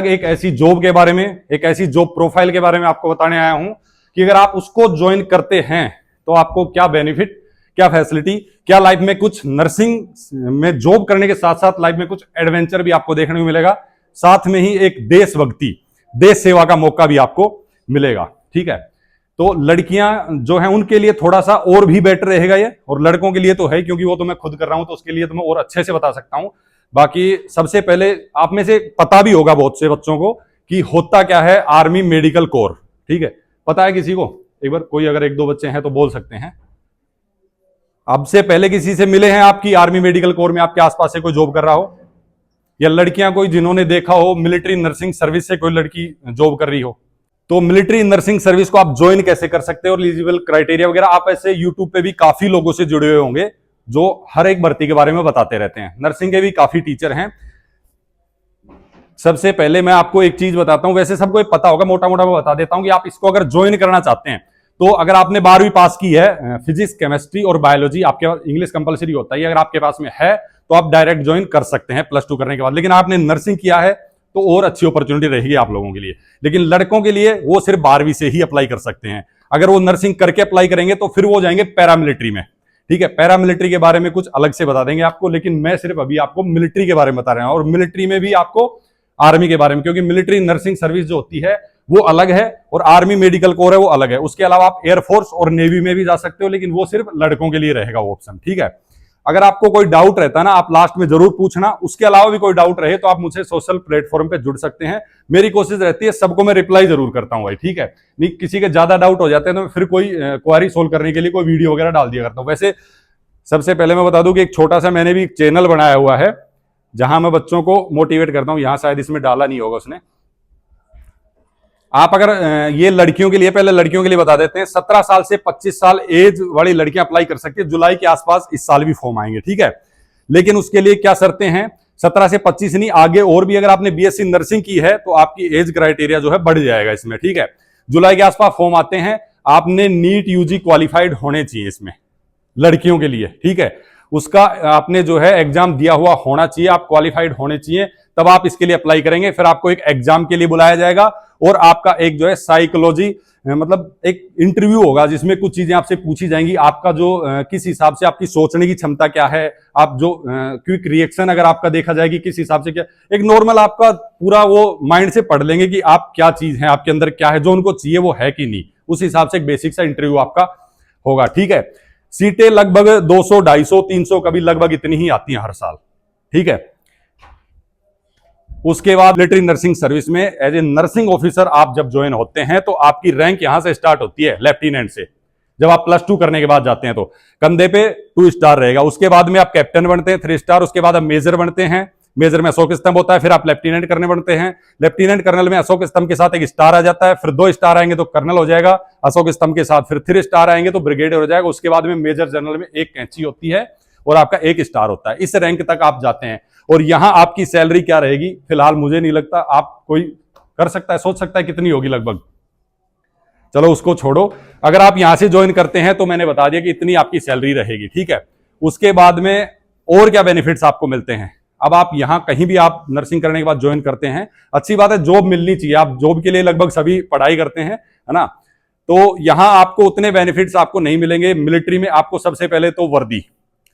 एक ऐसी जॉब के बारे में, एक ऐसी जॉब प्रोफाइल के बारे में आपको बताने आया हूं कि अगर आप उसको ज्वाइन करते हैं तो आपको क्या बेनिफिट, क्या फैसिलिटी, क्या लाइफ में कुछ नर्सिंग में जॉब करने के साथ साथ लाइफ में कुछ एडवेंचर भी आपको देखने को मिलेगा, साथ में ही एक देशभक्ति, देश सेवा का मौका भी आपको मिलेगा। ठीक है, तो लड़कियां जो हैं उनके लिए थोड़ा सा और भी बेटर रहेगा ये, और लड़कों के लिए तो है क्योंकि वो तो मैं खुद कर रहा हूं तो उसके लिए तो मैं और अच्छे से बता सकता हूं। बाकी सबसे पहले आप में से पता भी होगा बहुत से बच्चों को कि होता क्या है आर्मी मेडिकल कोर। ठीक है, पता है किसी को? एक बार कोई अगर एक दो बच्चे हैं तो बोल सकते हैं। अब से पहले किसी से मिले हैं आपकी आर्मी मेडिकल कोर में आपके आसपास से कोई जॉब कर रहा हो, या लड़कियां कोई जिन्होंने देखा हो मिलिट्री नर्सिंग सर्विस से कोई लड़की जॉब कर रही हो? तो मिलिट्री नर्सिंग सर्विस को आप ज्वाइन कैसे कर सकते हो और एलिजिबल क्राइटेरिया वगैरह, आप ऐसे यूट्यूब पे भी काफी लोगों से जुड़े हुए होंगे जो हर एक भर्ती के बारे में बताते रहते हैं। नर्सिंग के भी काफी टीचर हैं। सबसे पहले मैं आपको एक चीज बताता हूं, वैसे सबको पता होगा, मोटा मोटा मैं बता देता हूं कि आप इसको अगर ज्वाइन करना चाहते हैं तो अगर आपने 12वीं पास की है, फिजिक्स, केमिस्ट्री और बायोलॉजी, आपके पास इंग्लिश कंपलसरी होता है, अगर आपके पास में है तो आप डायरेक्ट ज्वाइन कर सकते हैं +2 करने के बाद। लेकिन आपने नर्सिंग किया है तो और अच्छी अपॉर्चुनिटी रहेगी आप लोगों के लिए। लेकिन लड़कों के लिए वो सिर्फ 12वीं से ही अप्लाई कर सकते हैं। अगर वो नर्सिंग करके अप्लाई करेंगे तो फिर वो जाएंगे पैरामिलिट्री में। ठीक है, पैरामिलिट्री के बारे में कुछ अलग से बता देंगे आपको, लेकिन मैं सिर्फ अभी आपको मिलिट्री के बारे में बता रहा हूं, और मिलिट्री में भी आपको आर्मी के बारे में, क्योंकि मिलिट्री नर्सिंग सर्विस जो होती है वो अलग है और आर्मी मेडिकल कोर है वो अलग है। उसके अलावा आप एयरफोर्स और नेवी में भी जा सकते हो, लेकिन वो सिर्फ लड़कों के लिए रहेगा वो ऑप्शन। ठीक है, अगर आपको कोई डाउट रहता है ना, आप लास्ट में जरूर पूछना। उसके अलावा भी कोई डाउट रहे तो आप मुझसे सोशल प्लेटफॉर्म पे जुड़ सकते हैं। मेरी कोशिश रहती है सबको मैं रिप्लाई जरूर करता हूं भाई। ठीक है, नहीं किसी के ज्यादा डाउट हो जाते हैं तो फिर कोई क्वेरी सोल्व करने के लिए कोई वीडियो वगैरह डाल दिया करता हूं। वैसे सबसे पहले मैं बता दूं कि एक छोटा सा मैंने भी एक चैनल बनाया हुआ है जहां मैं बच्चों को मोटिवेट करता हूं। यहां शायद इसमें डाला नहीं होगा उसने। आप अगर ये लड़कियों के लिए, पहले लड़कियों के लिए बता देते हैं, 17 साल से 25 साल एज वाली लड़कियां अप्लाई कर सकती है। जुलाई के आसपास इस साल भी फॉर्म आएंगे। ठीक है, लेकिन उसके लिए क्या शर्तें हैं? 17 से 25 नहीं, आगे और भी अगर आपने बीएससी नर्सिंग की है तो आपकी एज क्राइटेरिया जो है बढ़ जाएगा इसमें। ठीक है, जुलाई के आसपास फॉर्म आते हैं। आपने नीट यूजी क्वालिफाइड होने चाहिए इसमें लड़कियों के लिए। ठीक है, उसका आपने जो है एग्जाम दिया हुआ होना चाहिए, आप क्वालिफाइड होने चाहिए, तब आप इसके लिए अप्लाई करेंगे। फिर आपको एक एग्जाम के लिए बुलाया जाएगा और आपका एक जो है साइकोलॉजी, मतलब एक इंटरव्यू होगा जिसमें कुछ चीजें आपसे पूछी जाएंगी। आपका जो किस हिसाब से आपकी सोचने की क्षमता क्या है, आप जो क्विक रिएक्शन अगर आपका देखा जाए कि किस हिसाब से क्या, एक नॉर्मल आपका पूरा वो माइंड से पढ़ लेंगे कि आप क्या चीज है, आपके अंदर क्या है, जो उनको चाहिए वो है कि नहीं। उस हिसाब से एक बेसिक सा इंटरव्यू आपका होगा। ठीक है, सीटें लगभग 200, 250, 300 कभी लगभग इतनी ही आती हैं हर साल। ठीक है, उसके बाद मिलिट्री नर्सिंग सर्विस में एज ए नर्सिंग ऑफिसर आप जब ज्वाइन होते हैं तो आपकी रैंक यहां से स्टार्ट होती है लेफ्टिनेंट से। जब आप +2 करने के बाद जाते हैं तो कंधे पे 2 स्टार रहेगा। उसके बाद में आप कैप्टन बनते हैं 3 स्टार। उसके बाद आप मेजर बनते हैं, मेजर में अशोक स्तंभ होता है। फिर आप लेफ्टिनेंट करने बनते हैं, लेफ्टिनेंट कर्नल में अशोक स्तंभ के साथ एक स्टार आ जाता है। फिर 2 स्टार आएंगे तो कर्नल हो जाएगा अशोक स्तंभ के साथ। फिर 3 स्टार आएंगे तो ब्रिगेडियर हो जाएगा। उसके बाद में मेजर जनरल में 1 कैंची होती है और आपका 1 स्टार होता है। इस रैंक तक आप जाते हैं और यहां आपकी सैलरी क्या रहेगी फिलहाल मुझे नहीं लगता, आप कोई कर सकता है, सोच सकता है कितनी होगी लगभग। चलो उसको छोड़ो, अगर आप यहां से ज्वाइन करते हैं तो मैंने बता दिया कि इतनी आपकी सैलरी रहेगी। ठीक है, उसके बाद में और क्या बेनिफिट्स आपको मिलते हैं। अब आप यहां कहीं भी आप नर्सिंग करने के बाद ज्वाइन करते हैं, अच्छी बात है, जॉब मिलनी चाहिए। आप जॉब के लिए लगभग सभी पढ़ाई करते हैं, है ना। तो यहां आपको उतने बेनिफिट्स आपको नहीं मिलेंगे। मिलिट्री में आपको सबसे पहले तो वर्दी,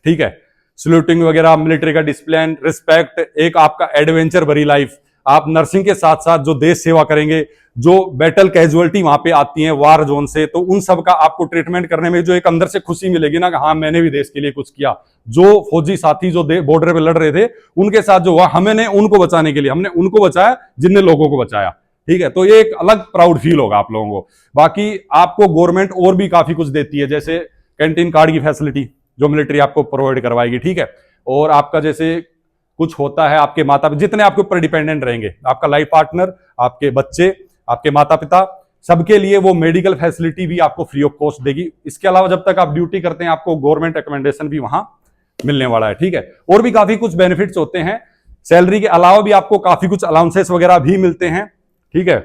ठीक है, सल्यूटिंग वगैरह, मिलिट्री का डिसिप्लिन, रिस्पेक्ट, एक आपका एडवेंचर भरी लाइफ। आप नर्सिंग के साथ साथ जो देश सेवा करेंगे, जो बैटल कैजुअलिटी वहां पे आती हैं वार जोन से, तो उन सब का आपको ट्रीटमेंट करने में जो एक अंदर से खुशी मिलेगी ना कि हाँ मैंने भी देश के लिए कुछ किया। जो फौजी साथी जो बॉर्डर पे लड़ रहे थे उनके साथ जो हुआ, हमने उनको बचाने के लिए, हमने उनको बचाया जिनने लोगों को बचाया। ठीक है, तो ये एक अलग प्राउड फील होगा आप लोगों को। बाकी आपको गवर्नमेंट और भी काफी कुछ देती है, जैसे कैंटीन कार्ड की फैसिलिटी जो मिलिट्री आपको प्रोवाइड करवाएगी। ठीक है, और आपका जैसे कुछ होता है, आपके माता जितने आपके ऊपर डिपेंडेंट रहेंगे, आपका लाइफ पार्टनर, आपके बच्चे, आपके माता पिता, सबके लिए वो मेडिकल फैसिलिटी भी आपको फ्री ऑफ कॉस्ट देगी। इसके अलावा जब तक आप ड्यूटी करते हैं आपको गवर्नमेंट रिकमेंडेशन भी वहां मिलने वाला है। ठीक है, और भी काफी कुछ बेनिफिट्स होते हैं। सैलरी के अलावा भी आपको काफी कुछ अलाउंसेस वगैरह भी मिलते हैं। ठीक है,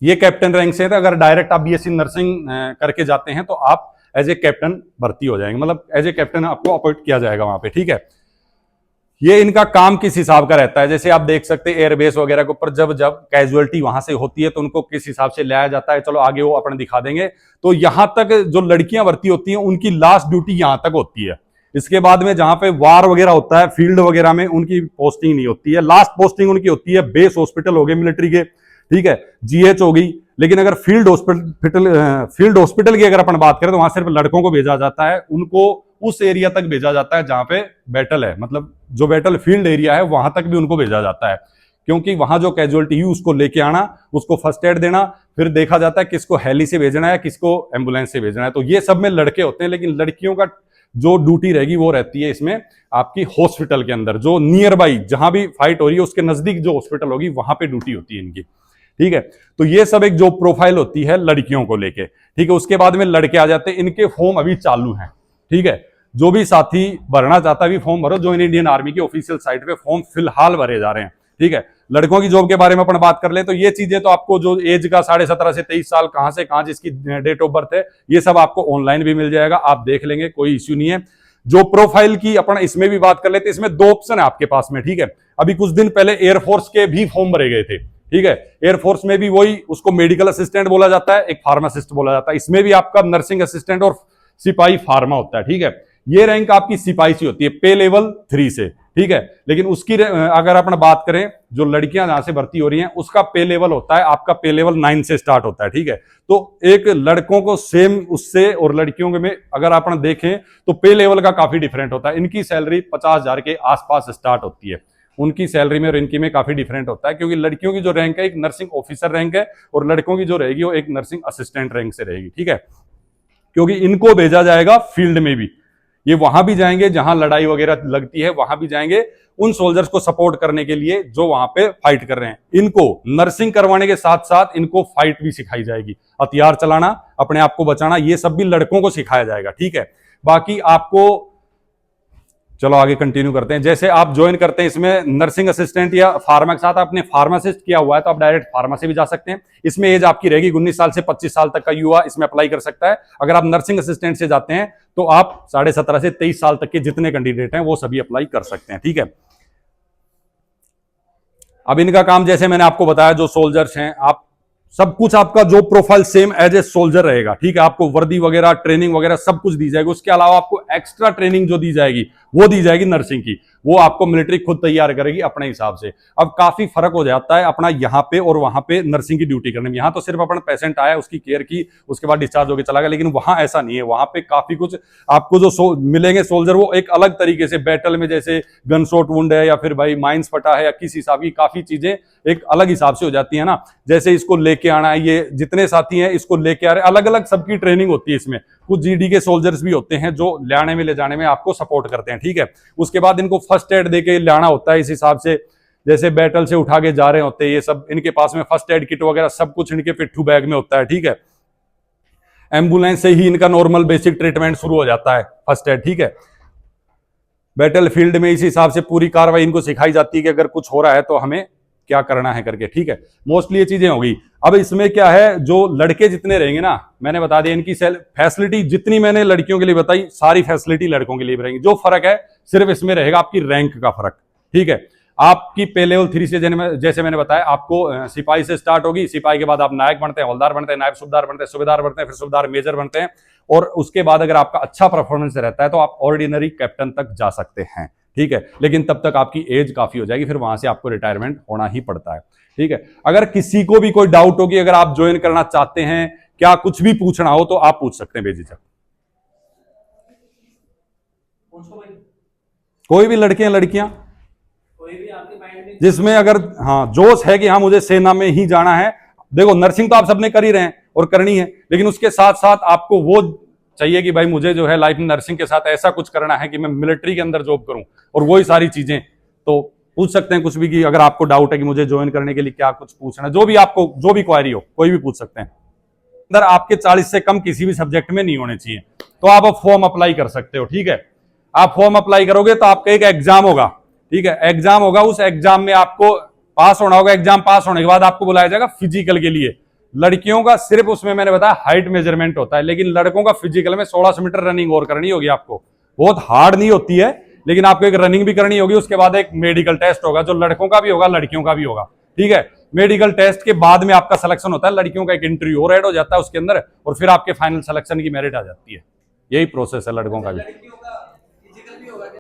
ये कैप्टन रैंक से है, अगर डायरेक्ट आप बीएससी नर्सिंग करके जाते हैं तो आप एज ए कैप्टन भर्ती हो जाएंगे, मतलब एज ए कैप्टन आपको अपॉइंट किया जाएगा वहां पे। ठीक है, ये इनका काम किस हिसाब का रहता है, जैसे आप देख सकते हैं एयरबेस वगैरह के ऊपर जब जब कैजुअलिटी वहां से होती है तो उनको किस हिसाब से लाया जाता है, चलो आगे वो अपने दिखा देंगे। तो यहां तक जो लड़कियां भर्ती होती हैं उनकी लास्ट ड्यूटी यहां तक होती है। इसके बाद में जहां पे वार वगैरह होता है, फील्ड वगैरह में उनकी पोस्टिंग नहीं होती है। लास्ट पोस्टिंग उनकी होती है बेस हॉस्पिटल हो गए मिलिट्री के, ठीक है, जीएच हो गई। लेकिन अगर फील्ड हॉस्पिटल की अगर अपन बात करें तो वहां सिर्फ लड़कों को भेजा जाता है, उनको उस एरिया तक भेजा जाता है जहां पे बैटल है, मतलब जो बैटल फील्ड एरिया है वहां तक भी उनको भेजा जाता है, क्योंकि वहां जो कैजुअलिटी हुई उसको लेके आना, उसको फर्स्ट एड देना, फिर देखा जाता है किसको हेली से भेजना है, किसको एम्बुलेंस से भेजना है। तो ये सब में लड़के होते हैं, लेकिन लड़कियों का जो ड्यूटी रहेगी वो रहती है इसमें आपकी हॉस्पिटल के अंदर, जो नियर बाई जहां भी फाइट हो रही है उसके नजदीक जो हॉस्पिटल होगी वहां पे ड्यूटी होती है इनकी, ठीक है। तो ये सब एक जो प्रोफाइल होती है लड़कियों को लेके, ठीक है। उसके बाद में लड़के आ जाते हैं, इनके फॉर्म अभी चालू हैं, ठीक है। जो भी साथी भरना चाहता है अभी फॉर्म भरो, जो इंडियन आर्मी की ऑफिशियल साइट पे फॉर्म फिलहाल भरे जा रहे हैं, ठीक है। लड़कों की जॉब के बारे में अपन बात कर ले तो ये चीजें तो आपको जो एज का 17.5 से 23 साल कहां से कहां जिसकी डेट ऑफ बर्थ है ये सब आपको ऑनलाइन भी मिल जाएगा, आप देख लेंगे, कोई इश्यू नहीं है। जो प्रोफाइल की अपन इसमें भी बात कर लेते, इसमें 2 ऑप्शन है आपके पास में, ठीक है। अभी कुछ दिन पहले एयरफोर्स के भी फॉर्म भरे गए थे, ठीक है। एयरफोर्स में भी वही, उसको मेडिकल असिस्टेंट बोला जाता है, एक फार्मासिस्ट बोला जाता है। इसमें भी आपका नर्सिंग असिस्टेंट और सिपाही फार्मा होता है, ठीक है। ये रैंक आपकी सिपाही से होती है, पे लेवल 3 से, ठीक है। लेकिन उसकी अगर अपन बात करें जो लड़कियां जहां से भर्ती हो रही हैं उसका पे लेवल होता है, आपका पे लेवल 9 से स्टार्ट होता है, ठीक है। तो एक लड़कों को सेम उससे और लड़कियों में अगर अपन देखें तो पे लेवल का काफी डिफरेंट होता है। इनकी सैलरी 50,000 के आसपास स्टार्ट होती है, उनकी सैलरी में और इनकी में काफी डिफरेंट होता है, क्योंकि लड़कियों की जो रैंक है एक नर्सिंग ऑफिसर रैंक है और लड़कों की जो रहेगी वो एक नर्सिंग असिस्टेंट रैंक से रहेगी, ठीक है। क्योंकि इनको भेजा जाएगा फील्ड में भी, ये वहां भी जाएंगे जहां लड़ाई वगैरह लगती है, वहां भी जाएंगे उन सोल्जर्स को सपोर्ट करने के लिए जो वहां पे फाइट कर रहे हैं। इनको नर्सिंग करवाने के साथ साथ इनको फाइट भी सिखाई जाएगी, हथियार चलाना, अपने आप को बचाना, ये सब भी लड़कों को सिखाया जाएगा, ठीक है। बाकी आपको चलो आगे कंटिन्यू करते हैं। जैसे आप ज्वाइन करते हैं इसमें नर्सिंग असिस्टेंट या फार्मा के साथ, आपने फार्मासिस्ट किया हुआ है तो आप डायरेक्ट फार्मा से भी जा सकते हैं। इसमें एज आपकी रहेगी 19 साल से 25 साल तक का युवा इसमें अप्लाई कर सकता है। अगर आप नर्सिंग असिस्टेंट से जाते हैं तो आप 17.5 से 23 साल तक के जितने कैंडिडेट हैं वो सभी अप्लाई कर सकते हैं, ठीक है। अब इनका काम जैसे मैंने आपको बताया, जो सोल्जर्स हैं, आप सब कुछ आपका जो profile same as a soldier रहेगा, ठीक है। आपको वर्दी वगैरह, ट्रेनिंग वगैरह सब कुछ दी जाएगी। उसके अलावा आपको एक्स्ट्रा ट्रेनिंग जो दी जाएगी वो दी जाएगी नर्सिंग की, वो आपको मिलिट्री खुद तैयार करेगी अपने हिसाब से। अब काफी फर्क हो जाता है अपना यहाँ पे और वहां पे नर्सिंग की ड्यूटी करने में। यहाँ तो सिर्फ अपना पेशेंट आया, उसकी केयर की, उसके बाद डिस्चार्ज होकर चला गया, लेकिन वहां ऐसा नहीं है। वहां पे काफी कुछ आपको जो मिलेंगे सोल्जर, वो एक अलग तरीके से बैटल में, जैसे गन शॉट वुंड है या फिर भाई माइंस फटा है या किस हिसाब की, काफी चीजें एक अलग हिसाब से हो जाती है ना। जैसे इसको लेके आना है, ये जितने साथी हैं इसको लेके आ रहे, अलग अलग सबकी ट्रेनिंग होती है इसमें। कुछ जीडी के सोल्जर्स भी होते हैं जो लाने में ले जाने में आपको सपोर्ट करते हैं, ठीक है। उसके बाद इनको फर्स्ट एड देके लाना होता है इस हिसाब से, जैसे बैटल से उठा के जा रहे होते हैं, ये सब इनके पास में फर्स्ट एड किट वगैरह सब कुछ इनके पिट्ठू बैग में होता है, ठीक है। एम्बुलेंस से ही इनका नॉर्मल बेसिक ट्रीटमेंट शुरू हो जाता है, फर्स्ट एड, ठीक है। बैटल फील्ड में इस हिसाब से पूरी कार्रवाई इनको सिखाई जाती है कि अगर कुछ हो रहा है तो हमें क्या करना है करके, ठीक है। मोस्टली ये चीजें होगी। अब इसमें क्या है, जो लड़के जितने रहेंगे ना, मैंने बता दिया इनकी फैसिलिटी जितनी मैंने लड़कियों के लिए बताई सारी फैसिलिटी लड़कों के लिए भी रहेंगी। जो फर्क है सिर्फ इसमें रहेगा आपकी रैंक का फर्क, ठीक है। आपकी पे लेवल 3 से जैसे मैंने बताया आपको सिपाही से स्टार्ट होगी, सिपाही के बाद आप नायक बनते हैं, हवलदार बनते हैं, नायब सूबेदार बनते हैं, सूबेदार बनते हैं, फिर सूबेदार मेजर बनते हैं, और उसके बाद अगर आपका अच्छा परफॉर्मेंस रहता है तो आप ऑर्डिनरी कैप्टन तक जा सकते हैं, ठीक है। लेकिन तब तक आपकी एज काफी हो जाएगी, फिर वहां से आपको रिटायरमेंट होना ही पड़ता है, ठीक है। अगर किसी को भी कोई डाउट होगी, अगर आप ज्वाइन करना चाहते हैं, क्या कुछ भी पूछना हो तो आप पूछ सकते हैं बेझिझक। कोई भी लड़के लड़कियां, कोई भी आपके माइंड में जिसमें अगर हाँ जोश है कि हाँ मुझे सेना में ही जाना है। देखो नर्सिंग तो आप सबने कर ही रहे हैं और करनी है, लेकिन उसके साथ साथ आपको वो चाहिए कि भाई मुझे जो है लाइफ में नर्सिंग के साथ ऐसा कुछ करना है कि मैं मिलिट्री के अंदर जॉब करूं, और वही सारी चीजें, तो पूछ सकते हैं कुछ भी। कि अगर आपको डाउट है कि मुझे ज्वाइन करने के लिए क्या कुछ पूछना है, जो भी आपको जो भी क्वारी हो कोई भी पूछ सकते हैं। अंदर आपके 40 से कम किसी भी सब्जेक्ट में नहीं होने चाहिए, तो आप फॉर्म अप्लाई कर सकते हो, ठीक है। आप फॉर्म अप्लाई करोगे तो आपका एक एग्जाम होगा, ठीक है। एग्जाम होगा, उस एग्जाम में आपको पास होना होगा। एग्जाम पास होने के बाद आपको बुलाया जाएगा फिजिकल के लिए। लड़कियों का सिर्फ उसमें मैंने बताया हाइट मेजरमेंट होता है, लेकिन लड़कों का फिजिकल में 1600 मीटर रनिंग और करनी होगी आपको। बहुत हार्ड नहीं होती है, लेकिन आपको एक रनिंग भी करनी होगी, उसके बाद एक मेडिकल टेस्ट होगा जो लड़कों का भी होगा लड़कियों का भी होगा, ठीक है। मेडिकल टेस्ट के बाद में आपका सिलेक्शन होता है, लड़कियों का एक इंटरव्यू और ऐड हो जाता है उसके अंदर, और फिर आपके फाइनल सिलेक्शन की मेरिट आ जाती है। यही प्रोसेस है लड़कों का भी। लड़कियों का